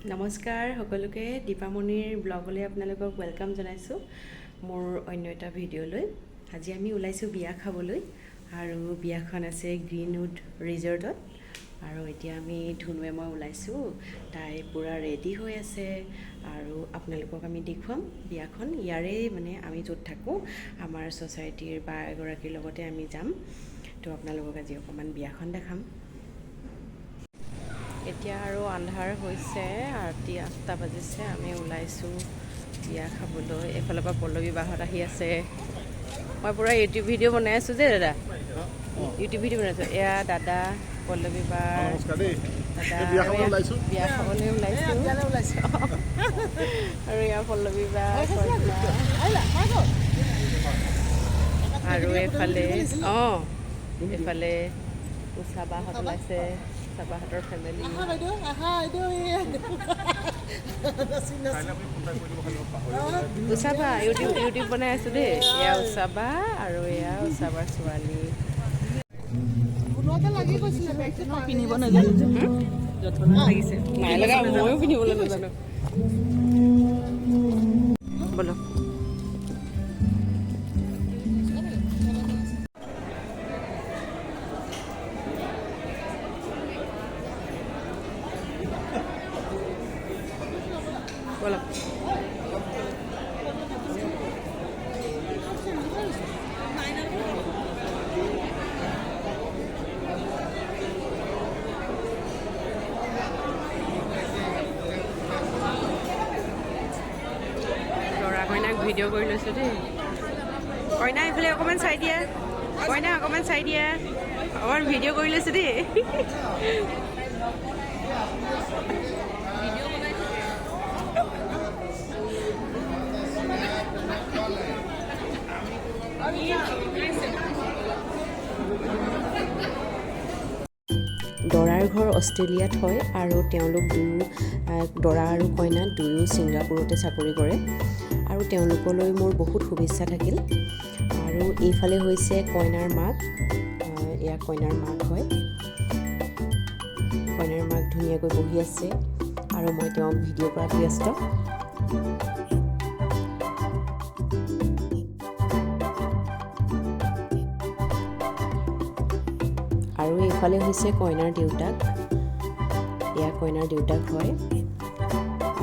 নমস্কাৰ সকলোকে দীপামণিৰ ব্লগলৈ আপোনালোকক ওয়েলকাম জনাইছোঁ মোৰ অন্য এটা ভিডিঅ'লৈ। আজি আমি ওলাইছোঁ বিয়া খাবলৈ আৰু বিয়াখন আছে গ্ৰীণউড ৰিজৰ্টত আৰু এতিয়া আমি ধুনুৱে মই ওলাইছোঁ। তাই পুৰা ৰেডি হৈ আছে আৰু আপোনালোকক আমি দেখুৱাম বিয়াখন। ইয়াৰে মানে আমি য'ত থাকোঁ আমাৰ ছ'চাইটিৰ বা এগৰাকীৰ লগতে আমি যাম। তো আপোনালোকক আজি অকণমান বিয়াখন দেখাম। এতিয়া আৰু আন্ধাৰ হৈছে, ৰাতি ৮টা বাজিছে। আমি ওলাইছোঁ বিয়া খাবলৈ। এইফালৰ পৰা পল্লৱী বাহঁত আহি আছে। মই পূৰা ইউটিউব ভিডিঅ' বনাই আছোঁ যে দাদা, ইউটিউব ভিডিঅ' বনাইছোঁ। এয়া দাদা পল্লৱী বা বিয়া খাবলৈ ওলাইছোঁ আৰু এয়া পল্লৱী বা আৰু এইফালে এইফালে উষা বাহঁত ওলাইছে, বাহঁতৰ ফেমিলি। উষা বা ইউটিউব বনাই আছোঁ দেই। এয়া উষা বা আৰু এয়া উষা বাৰ ছোৱালী। পিন্ধিব নাজানো লাগিছে, নাই লগা, ময়ো পিন্ধিবলৈ নাজানো। ব'লক ব'লক। ল'ৰা কইনাক ভিডিঅ' কৰি লৈছোঁ দেই। কইনা এইফালে অকণমান চাই দিয়া, কইনা অকণমান চাই দিয়া, অকণমান ভিডিঅ' কৰি লৈছোঁ দেই। দৰাৰ ঘৰ অষ্ট্ৰেলিয়াত হয় আৰু তেওঁলোক দুয়ো, দৰা আৰু কইনা দুয়ো ছিংগাপুৰতে চাকৰি কৰে আৰু তেওঁলোকলৈ মোৰ বহুত শুভেচ্ছা থাকিল। আৰু এইফালে হৈছে কইনাৰ মাক, এয়া কইনাৰ মাক হয়। কইনাৰ মাক ধুনীয়াকৈ বহি আছে আৰু মই তেওঁক ভিডিঅ' কৰাত ব্যস্ত। আৰু এইফালে হৈছে কইনাৰ দেউতাক, এয়া কইনাৰ দেউতাক হয়।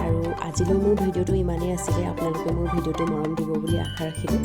আৰু আজিলৈ মোৰ ভিডিঅ'টো ইমানেই আছিলে। আপোনালোকে মোৰ ভিডিঅ'টো মৰম দিব বুলি আশা ৰাখিলোঁ।